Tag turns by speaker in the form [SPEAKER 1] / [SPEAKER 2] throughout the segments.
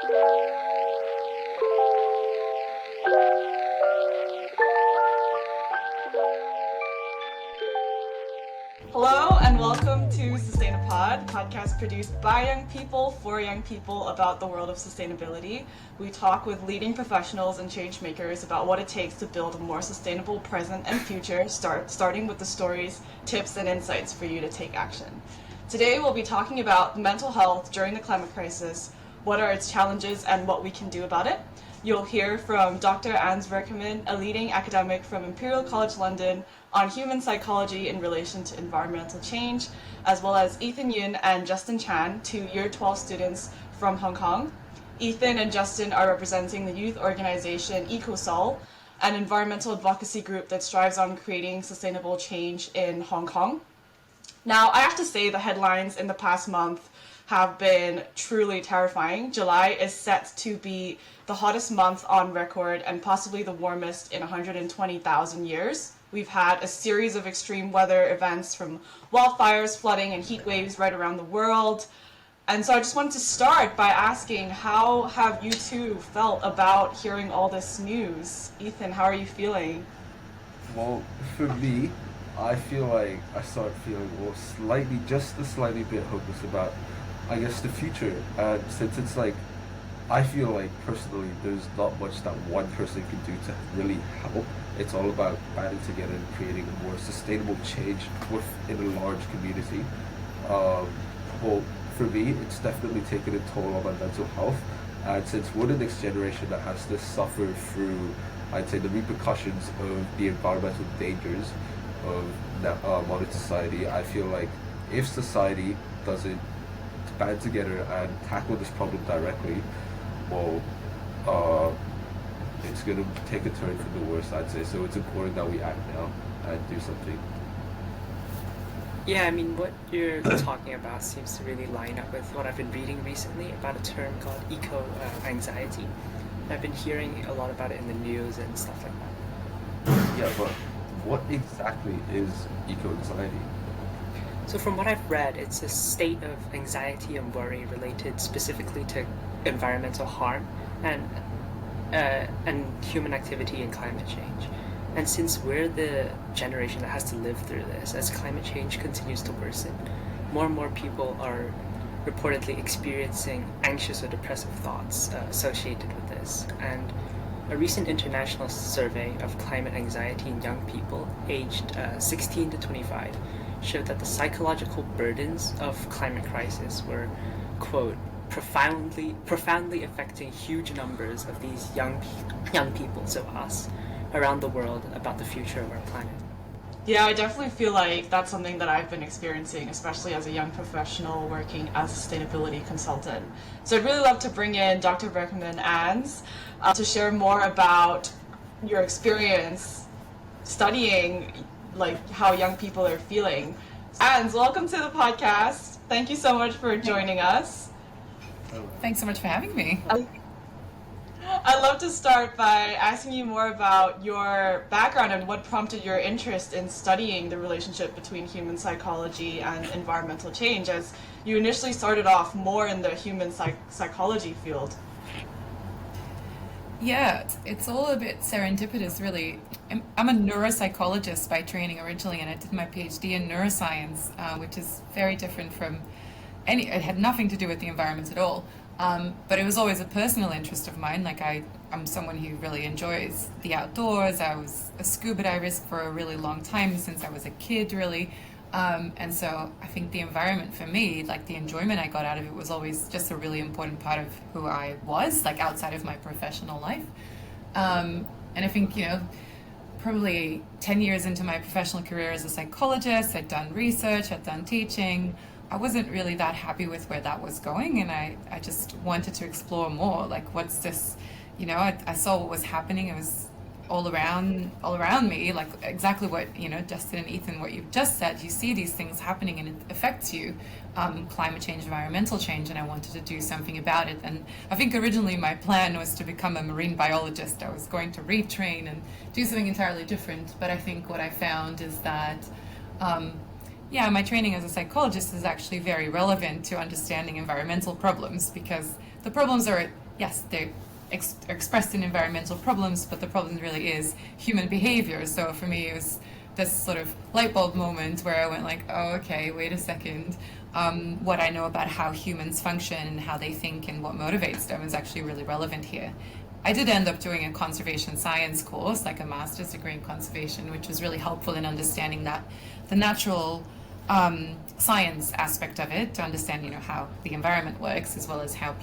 [SPEAKER 1] Hello and welcome to Sustainapod, podcast produced by young people for young people about the world of sustainability. We talk with leading professionals and change makers about what it takes to build a more sustainable present and future, starting with the stories, tips, and insights for you to take action. Today we'll be talking about mental health during the climate crisis, what are its challenges and what we can do about it. You'll hear from Dr Ans Vercammen, a leading academic from Imperial College London, on human psychology in relation to environmental change, as well as Ethan Yun and Justin Chan, two Year 12 students from Hong Kong. Ethan and Justin are representing the youth organization EcoSol, an environmental advocacy group that strives on creating sustainable change in Hong Kong. Now, I have to say the headlines in the past month have been truly terrifying. July is set to be the hottest month on record and possibly the warmest in 120,000 years. We've had a series of extreme weather events from wildfires, flooding, and heat waves right around the world. And so I just wanted to start by asking, how have you two felt about hearing all this news? Ethan, how are you feeling?
[SPEAKER 2] Well, for me, I feel like I start feeling just a slightly bit hopeless about, I guess, the future. And since it's like, I feel like personally there's not much that one person can do to really help. It's all about banding together and creating a more sustainable change within a large community. Well, for me, it's definitely taken a toll on my mental health. And since we're the next generation that has to suffer through, I'd say, the repercussions of the environmental dangers of modern society, I feel like if society doesn't band together and tackle this problem directly, well, it's going to take a turn for the worse, I'd say. So it's important that we act now and do something.
[SPEAKER 3] Yeah, I mean, what you're talking about seems to really line up with what I've been reading recently about a term called eco-anxiety. I've been hearing a lot about it in the news and stuff like that.
[SPEAKER 2] Yeah, but what exactly is eco-anxiety?
[SPEAKER 3] So from what I've read, it's a state of anxiety and worry related specifically to environmental harm and human activity and climate change. And since we're the generation that has to live through this, as climate change continues to worsen, more and more people are reportedly experiencing anxious or depressive thoughts associated with this. And a recent international survey of climate anxiety in young people aged 16 to 25 showed that the psychological burdens of climate crisis were, quote, profoundly affecting huge numbers of these young people, so us, around the world about the future of our planet.
[SPEAKER 1] Yeah, I definitely feel like that's something that I've been experiencing, especially as a young professional working as a sustainability consultant. So I'd really love to bring in Dr. Vercammen Ans to share more about your experience studying like how young people are feeling. Ans, welcome to the podcast. Thank you so much for joining us.
[SPEAKER 4] Thanks so much for having me.
[SPEAKER 1] I'd love to start by asking you more about your background and what prompted your interest in studying the relationship between human psychology and environmental change, as you initially started off more in the human psychology field.
[SPEAKER 4] Yeah, it's all a bit serendipitous, really. I'm a neuropsychologist by training originally, and I did my PhD in neuroscience, which is very different from it had nothing to do with the environment at all. But it was always a personal interest of mine. Like I'm someone who really enjoys the outdoors. I was a scuba diver for a really long time, since I was a kid, really. And so I think the environment for me, like the enjoyment I got out of it, was always just a really important part of who I was, like outside of my professional life. And I think, probably 10 years into my professional career as a psychologist, I'd done research, I'd done teaching. I wasn't really that happy with where that was going, and I just wanted to explore more. Like, what's this, I saw what was happening. It was all around me, like exactly what, Justin and Ethan, what you've just said. You see these things happening and it affects you, climate change, environmental change, and I wanted to do something about it. And I think originally my plan was to become a marine biologist. I was going to retrain and do something entirely different, but I think what I found is that my training as a psychologist is actually very relevant to understanding environmental problems, because the problems are yes, they're expressed in environmental problems, but the problem really is human behavior. So for me, it was this sort of light bulb moment where I went like, oh, okay, wait a second. What I know about how humans function and how they think and what motivates them is actually really relevant here. I did end up doing a conservation science course, like a master's degree in conservation, which was really helpful in understanding that the natural science aspect of it, to understand, you know, how the environment works, as well as how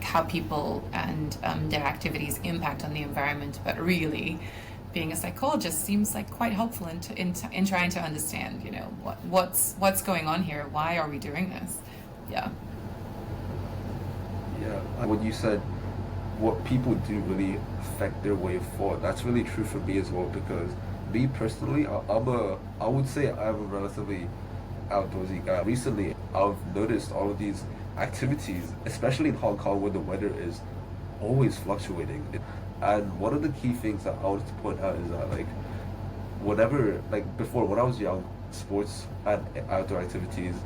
[SPEAKER 4] how people and their activities impact on the environment. But really, being a psychologist seems like quite helpful in trying to understand, you know, what's going on here. Why are we doing this? Yeah.
[SPEAKER 2] Yeah. When you said what people do really affect their way of thought, that's really true for me as well, because me personally, I would say I'm a relatively outdoorsy guy. Recently, I've noticed all of these activities, especially in Hong Kong where the weather is always fluctuating. And one of the key things that I wanted to point out is that, like, before, when I was young, sports and outdoor activities,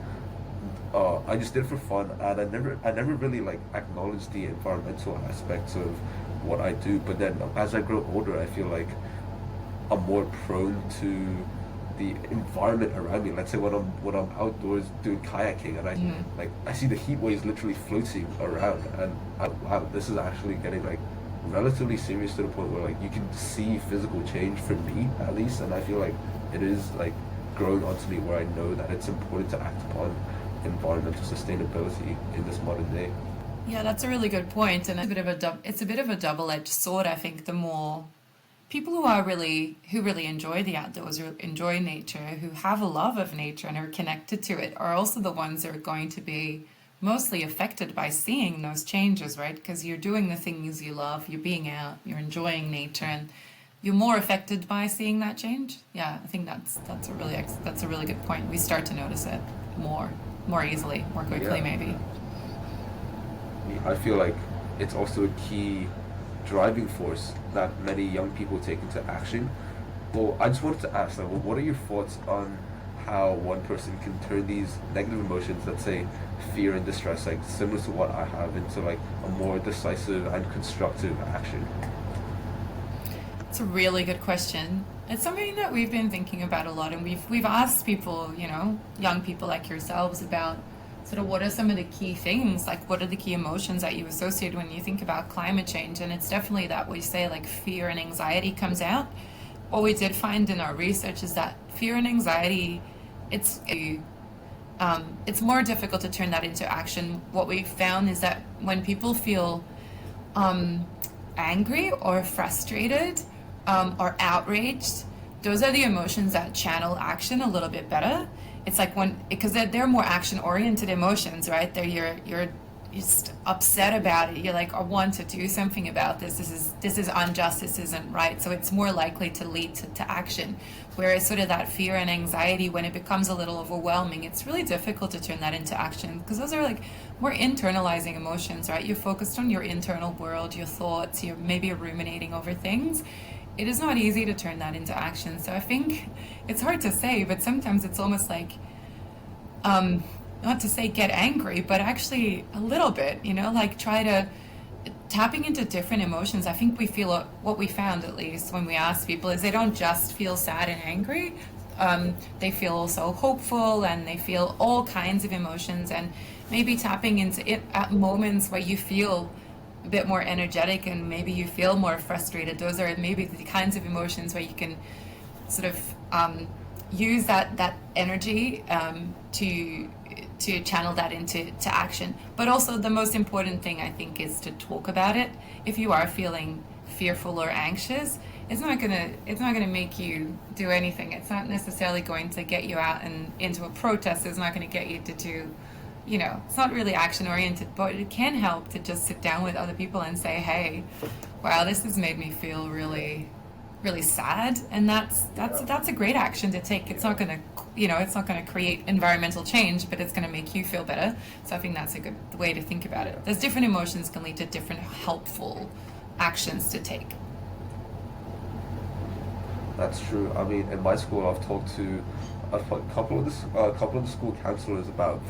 [SPEAKER 2] I just did it for fun, and I never really like acknowledged the environmental aspects of what I do. But then as I grow older, I feel like I'm more prone to the environment around me. Let's say when I'm outdoors doing kayaking, and I see the heat waves literally floating around, and wow, this is actually getting like relatively serious, to the point where like you can see physical change for me at least, and I feel like it is like growing onto me, where I know that it's important to act upon environmental sustainability in this modern day.
[SPEAKER 4] Yeah, that's a really good point, and it's a bit of a double-edged sword. I think the more people who really enjoy the outdoors, who enjoy nature, who have a love of nature and are connected to it, are also the ones that are going to be mostly affected by seeing those changes, right? Because you're doing the things you love, you're being out, you're enjoying nature, and you're more affected by seeing that change. Yeah, I think that's a really good point. We start to notice it more easily, more quickly,
[SPEAKER 2] Yeah.
[SPEAKER 4] maybe.
[SPEAKER 2] I feel like it's also a key driving force that many young people take into action. Well, I just wanted to ask, like, what are your thoughts on how one person can turn these negative emotions, let's say fear and distress, like similar to what I have, into like a more decisive and constructive action?
[SPEAKER 4] It's a really good question. It's something that we've been thinking about a lot, and we've asked people, you know, young people like yourselves, about sort of what are some of the key things, like what are the key emotions that you associate when you think about climate change. And it's definitely that we say like fear and anxiety comes out. What we did find in our research is that fear and anxiety, it's more difficult to turn that into action. What we found is that when people feel angry or frustrated or outraged, those are the emotions that channel action a little bit better. It's like because they're more action-oriented emotions, right? You're just upset about it. You're like, I want to do something about this. This is unjust. This isn't right. So it's more likely to lead to action. Whereas sort of that fear and anxiety, when it becomes a little overwhelming, it's really difficult to turn that into action, because those are like more internalizing emotions, right? You're focused on your internal world, your thoughts. You're maybe ruminating over things. It is not easy to turn that into action. So I think it's hard to say, but sometimes it's almost like, not to say get angry, but actually a little bit, you know, like try to tapping into different emotions. I think what we found, at least when we asked people, is they don't just feel sad and angry. They feel also hopeful, and they feel all kinds of emotions, and maybe tapping into it at moments where you feel a bit more energetic and maybe you feel more frustrated. Those are maybe the kinds of emotions where you can sort of use that energy to channel that into action. But also the most important thing, I think, is to talk about it. If you are feeling fearful or anxious, it's not gonna make you do anything. It's not necessarily going to get you out and into a protest. It's not going to get you to do, you know, it's not really action oriented, but it can help to just sit down with other people and say, hey, wow, this has made me feel really, really sad. And that's a great action to take. It's not going to create environmental change, but it's going to make you feel better. So I think that's a good way to think about it. There's different emotions can lead to different helpful actions to take.
[SPEAKER 2] That's true. I mean, in my school, I've talked to a couple of the school counselors about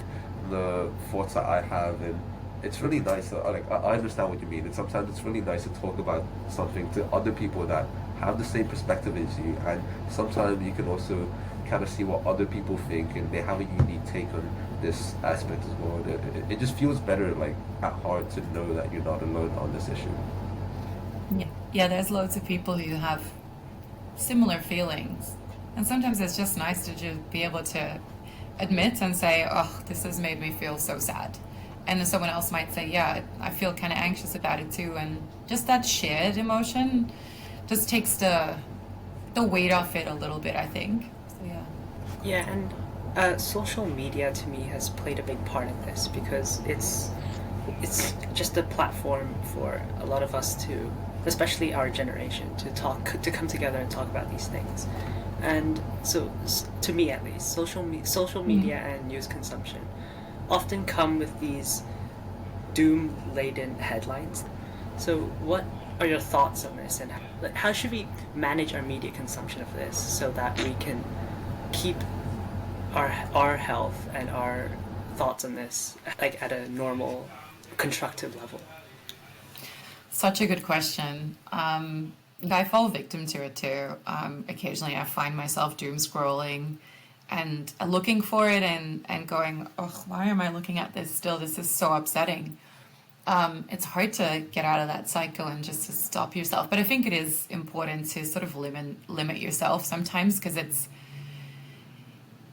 [SPEAKER 2] the thoughts that I have in it's really nice. I understand what you mean, and sometimes it's really nice to talk about something to other people that have the same perspective as you, and sometimes you can also kind of see what other people think, and they have a unique take on this aspect as well. It just feels better, like at heart, to know that you're not alone on this issue.
[SPEAKER 4] Yeah, yeah. There's loads of people who have similar feelings, and sometimes it's just nice to just be able to admit and say, "Oh, this has made me feel so sad," and then someone else might say, "Yeah, I feel kind of anxious about it too," and just that shared emotion just takes the weight off it a little bit, I think. So yeah.
[SPEAKER 3] Yeah, and social media to me has played a big part in this because it's just a platform for a lot of us to, especially our generation, to come together and talk about these things. And so, to me at least, social media and news consumption often come with these doom-laden headlines. So, what are your thoughts on this, and how should we manage our media consumption of this so that we can keep our health and our thoughts on this like at a normal, constructive level?
[SPEAKER 4] Such a good question. I fall victim to it too. Occasionally I find myself doom scrolling and looking for it and going, oh, why am I looking at this still? This is so upsetting. It's hard to get out of that cycle and just to stop yourself. But I think it is important to sort of limit yourself sometimes, because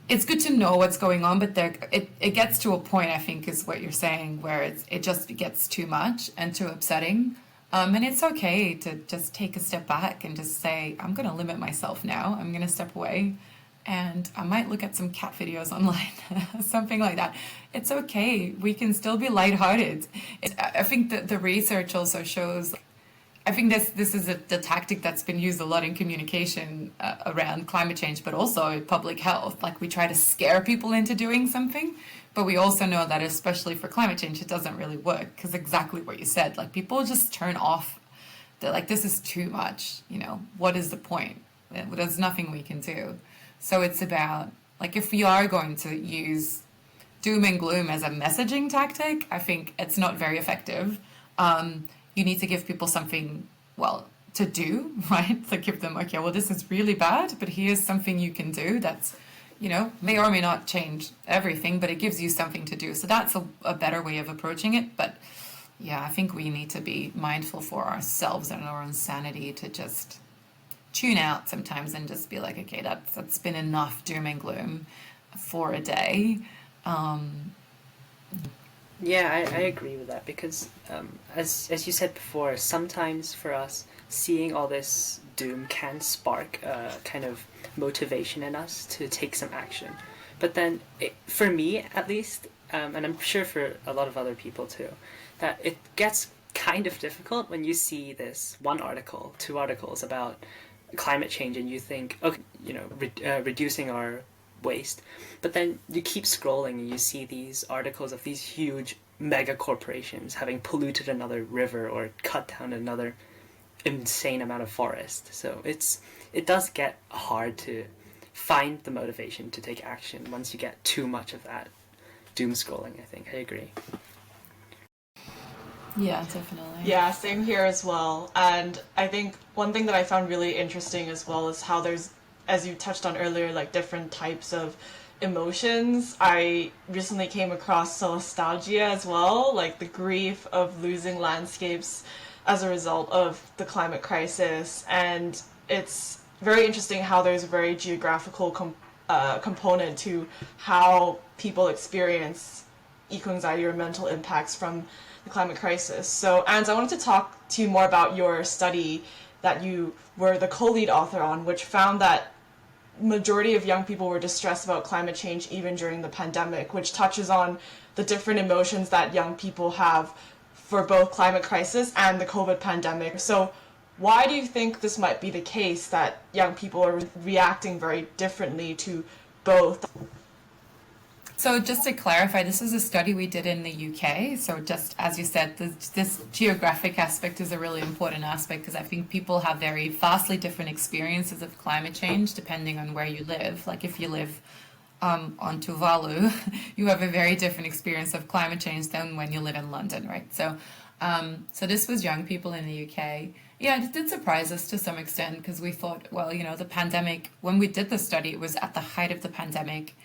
[SPEAKER 4] it's good to know what's going on, but it gets to a point, I think, is what you're saying, where it just gets too much and too upsetting. And it's okay to just take a step back and just say, I'm going to limit myself now. I'm going to step away, and I might look at some cat videos online, something like that. It's okay. We can still be lighthearted. I think that the research also shows, I think this is the tactic that's been used a lot in communication around climate change, but also public health. Like, we try to scare people into doing something, but we also know that especially for climate change, it doesn't really work, because exactly what you said, like, people just turn off. They're like, this is too much, what is the point? There's nothing we can do. So it's about, like, if we are going to use doom and gloom as a messaging tactic, I think it's not very effective. You need to give people something, well, to do, right? To give them, okay, well, this is really bad, but here's something you can do that's, may or may not change everything, but it gives you something to do. So that's a better way of approaching it. But yeah, I think we need to be mindful for ourselves and our own sanity to just tune out sometimes and just be like, okay, that's been enough doom and gloom for a day.
[SPEAKER 3] Yeah, I agree with that, because as you said before, sometimes for us, seeing all this doom can spark a kind of motivation in us to take some action. But then, for me at least, and I'm sure for a lot of other people too, that it gets kind of difficult when you see this one article, two articles about climate change, and you think, okay, reducing our waste, but then you keep scrolling and you see these articles of these huge mega corporations having polluted another river or cut down another insane amount of forest. So it does get hard to find the motivation to take action once you get too much of that doom scrolling. I think I agree.
[SPEAKER 4] Yeah, definitely.
[SPEAKER 1] Yeah, same here as well. And I think one thing that I found really interesting as well is how there's, as you touched on earlier, like different types of emotions. I recently came across nostalgia as well, like the grief of losing landscapes as a result of the climate crisis. And it's very interesting how there's a very geographical component to how people experience eco-anxiety or mental impacts from the climate crisis. So, Ans, I wanted to talk to you more about your study that you were the co-lead author on, which found that majority of young people were distressed about climate change even during the pandemic, which touches on the different emotions that young people have for both climate crisis and the COVID pandemic. So why do you think this might be the case, that young people are reacting very differently to both?
[SPEAKER 4] So just to clarify, this is a study we did in the UK. So just as you said, this geographic aspect is a really important aspect, because I think people have very vastly different experiences of climate change depending on where you live. Like if you live on Tuvalu, you have a very different experience of climate change than when you live in London, right? So this was young people in the UK. Yeah, it did surprise us to some extent because we thought, well, the pandemic, when we did the study, it was at the height of the pandemic.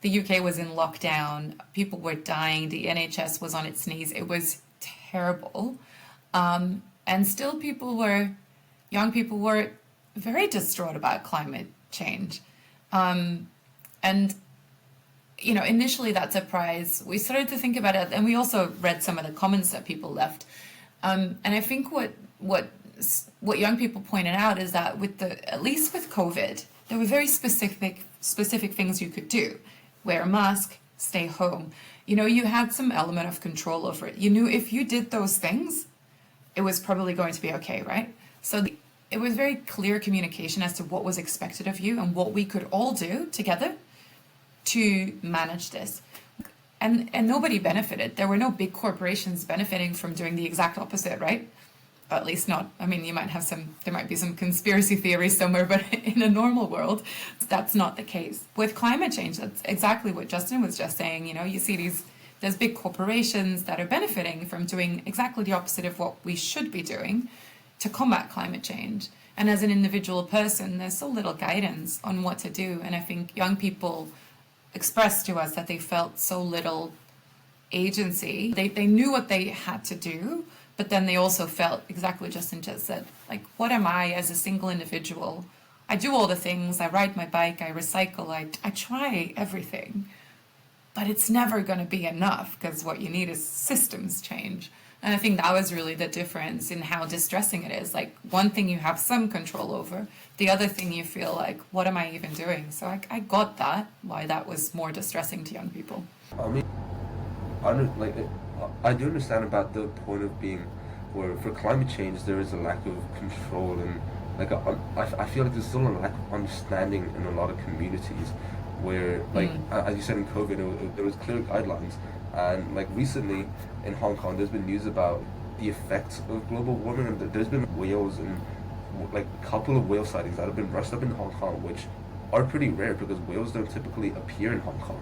[SPEAKER 4] The UK was in lockdown, people were dying, the NHS was on its knees. It was terrible. And still young people were very distraught about climate change. And initially that surprise, we started to think about it, and we also read some of the comments that people left. And I think what young people pointed out is that at least with COVID, there were very specific things you could do. Wear a mask, stay home. You had some element of control over it. You knew if you did those things, it was probably going to be okay, right? So it was very clear communication as to what was expected of you and what we could all do together to manage this. And nobody benefited. There were no big corporations benefiting from doing the exact opposite, right? At least not. I mean, there might be some conspiracy theories somewhere, but in a normal world, that's not the case. With climate change, that's exactly what Justin was just saying. You see there's big corporations that are benefiting from doing exactly the opposite of what we should be doing to combat climate change. And as an individual person, there's so little guidance on what to do. And I think young people expressed to us that they felt so little agency. They knew what they had to do, but then they also felt exactly what Justin just said, like, what am I as a single individual? I do all the things, I ride my bike, I recycle, I try everything, but it's never going to be enough because what you need is systems change. And I think that was really the difference in how distressing it is. Like, one thing you have some control over, the other thing you feel like, what am I even doing? So I got that, why that was more distressing to young people.
[SPEAKER 2] I mean, I do understand about the point of being where for climate change there is a lack of control, and I feel like there's still a lack of understanding in a lot of communities where, as you said, in COVID, there was clear guidelines. And recently in Hong Kong, there's been news about the effects of global warming, and there's been whales and a couple of whale sightings that have been rushed up in Hong Kong, which are pretty rare because whales don't typically appear in Hong Kong.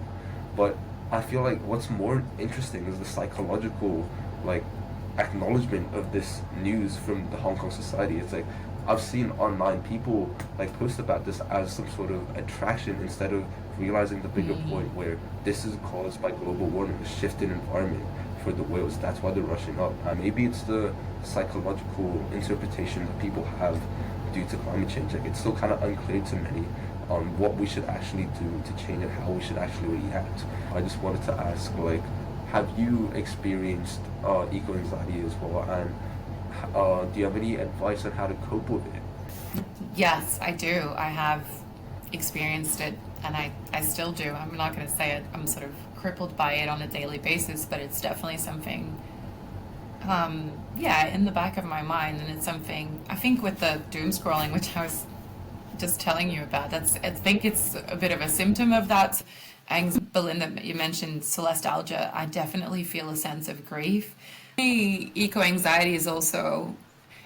[SPEAKER 2] But I feel like what's more interesting is the psychological acknowledgement of this news from the Hong Kong society. It's like I've seen online people post about this as some sort of attraction instead of realizing the bigger point where this is caused by global warming, the shift in environment for the whales. That's why they're rushing up. Maybe it's the psychological interpretation that people have due to climate change. It's still kind of unclear to many on what we should actually do to change and how we should actually react. I just wanted to ask, have you experienced eco-anxiety as well, and do you have any advice on how to cope with it?
[SPEAKER 4] Yes, I do. I have experienced it, and I still do. I'm not going to say it. I'm sort of crippled by it on a daily basis, but it's definitely something, in the back of my mind, and it's something, I think with the doom scrolling, which I was just telling you about, I think it's a bit of a symptom of that. Belinda, you mentioned celestalgia. I definitely feel a sense of grief. Eco-anxiety is also,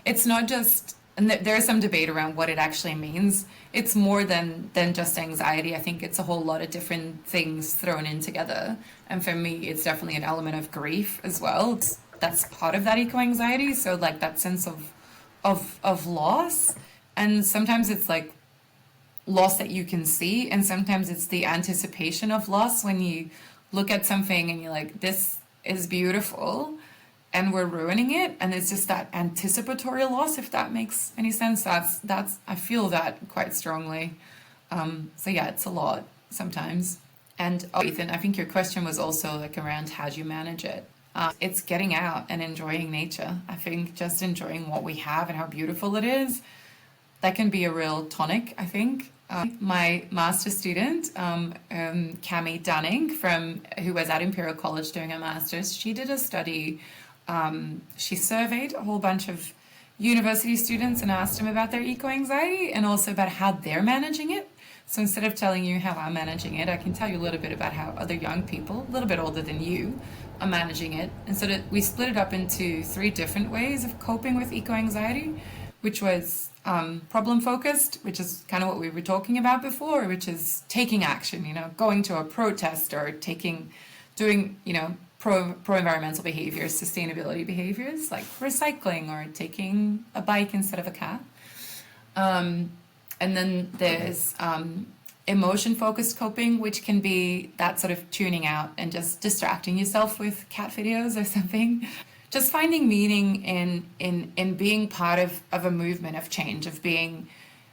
[SPEAKER 4] it's not just, and there is some debate around what it actually means. It's more than just anxiety. I think it's a whole lot of different things thrown in together. And for me, it's definitely an element of grief as well. That's part of that eco-anxiety. So that sense of loss. And sometimes it's loss that you can see, and sometimes it's the anticipation of loss when you look at something and you're like, this is beautiful and we're ruining it, and it's just that anticipatory loss, if that makes any sense. That's I feel that quite strongly. So yeah, it's a lot sometimes. And Ethan, I think your question was also around how do you manage it. It's getting out and enjoying nature. I think just enjoying what we have and how beautiful it is, that can be a real tonic, I think. My master's student, Cami Dunning, who was at Imperial College doing her master's, she did a study. She surveyed a whole bunch of university students and asked them about their eco-anxiety and also about how they're managing it. So instead of telling you how I'm managing it, I can tell you a little bit about how other young people, a little bit older than you, are managing it. And so we split it up into 3 different ways of coping with eco-anxiety. which was problem focused, which is kind of what we were talking about before, which is taking action, going to a protest or doing, pro-environmental behaviors, sustainability behaviors like recycling or taking a bike instead of a car. And then there's emotion-focused coping, which can be that sort of tuning out and just distracting yourself with cat videos or something. Just finding meaning in being part of a movement of change,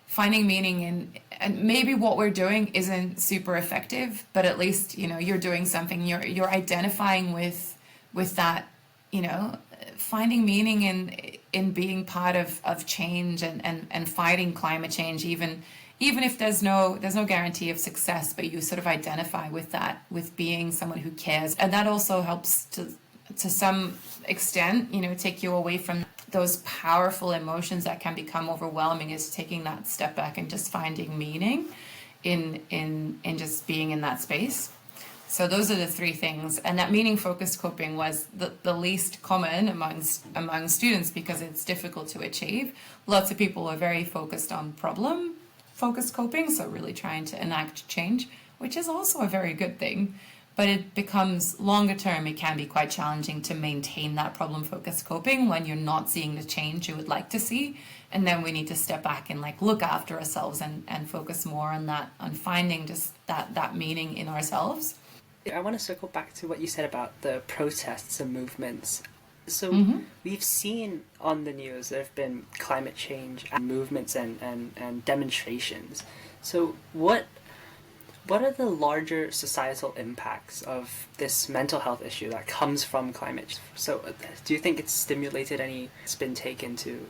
[SPEAKER 4] finding meaning in, and maybe what we're doing isn't super effective, but at least, you're doing something, you're identifying with that, finding meaning in being part of change and fighting climate change, even if there's no guarantee of success, but you sort of identify with that, with being someone who cares. And that also helps to some extent, take you away from those powerful emotions that can become overwhelming, is taking that step back and just finding meaning in just being in that space. So those are the three things. And that meaning focused coping was the least common among students because it's difficult to achieve. Lots of people are very focused on problem focused coping, so really trying to enact change, which is also a very good thing. But it becomes longer term, it can be quite challenging to maintain that problem focused coping when you're not seeing the change you would like to see. And then we need to step back and look after ourselves and focus more on that, on finding just that meaning in ourselves.
[SPEAKER 3] I want to circle back to what you said about the protests and movements. So we've seen on the news there have been climate change movements and demonstrations. So what are the larger societal impacts of this mental health issue that comes from climate change? So do you think it's stimulated any spin taken to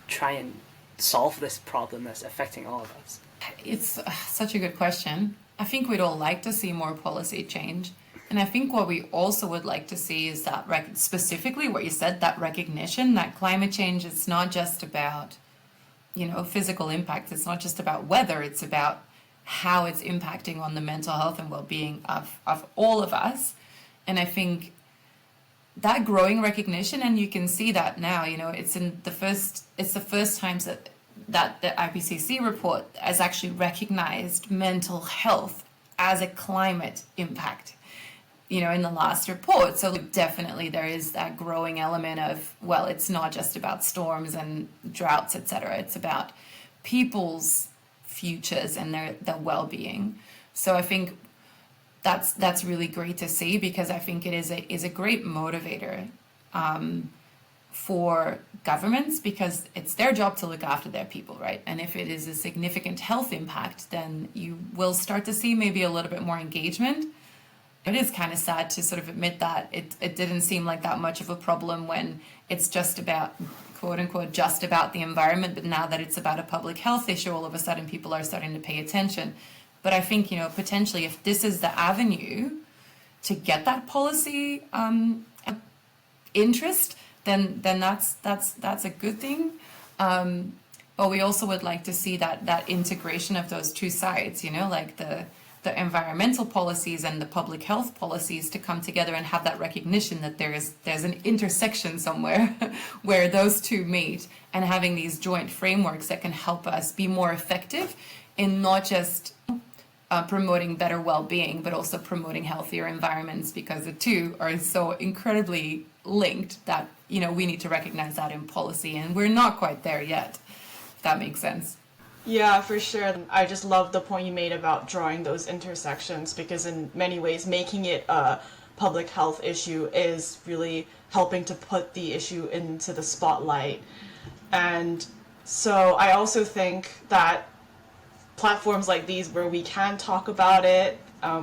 [SPEAKER 3] try and solve this problem that's affecting all of us?
[SPEAKER 4] It's such a good question. I think we'd all like to see more policy change. And I think what we also would like to see is that, specifically what you said, that recognition that climate change is not just about, physical impact. It's not just about weather. It's about how it's impacting on the mental health and well-being of all of us. And I think that growing recognition, and you can see that now, it's the first times that the IPCC report has actually recognized mental health as a climate impact, in the last report. So definitely there is that growing element of, well, it's not just about storms and droughts, etc. It's about people's futures and their well-being. So I think that's really great to see, because I think it is a great motivator for governments, because it's their job to look after their people, right? And if it is a significant health impact, then you will start to see maybe a little bit more engagement. It is kind of sad to sort of admit that it didn't seem like that much of a problem when it's just about, quote unquote, just about the environment, but now that it's about a public health issue, all of a sudden people are starting to pay attention. But I think, potentially if this is the avenue to get that policy interest, then that's a good thing. But we also would like to see that integration of those two sides, the environmental policies and the public health policies to come together and have that recognition that there's an intersection somewhere where those two meet, and having these joint frameworks that can help us be more effective in not just promoting better well-being, but also promoting healthier environments, because the two are so incredibly linked that, we need to recognize that in policy, and we're not quite there yet, if that makes sense.
[SPEAKER 1] Yeah, for sure. I just love the point you made about drawing those intersections, because in many ways making it a public health issue is really helping to put the issue into the spotlight. And so I also think that platforms like these, where we can talk about it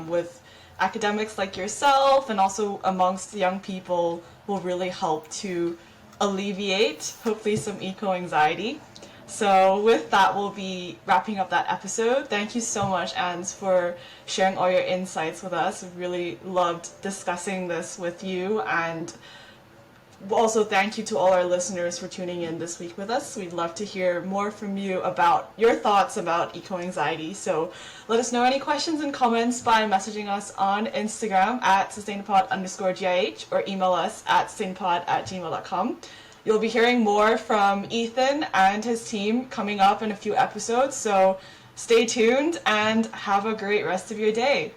[SPEAKER 1] with academics like yourself and also amongst young people, will really help to alleviate, hopefully, some eco-anxiety. So with that, we'll be wrapping up that episode. Thank you so much, Ans, for sharing all your insights with us. We really loved discussing this with you, and also thank you to all our listeners for tuning in this week with us. We'd love to hear more from you about your thoughts about eco-anxiety. So let us know any questions and comments by messaging us on Instagram at sustainapod_GIH or email us at sustainapod@gmail.com. You'll be hearing more from Ethan and his team coming up in a few episodes, so stay tuned and have a great rest of your day.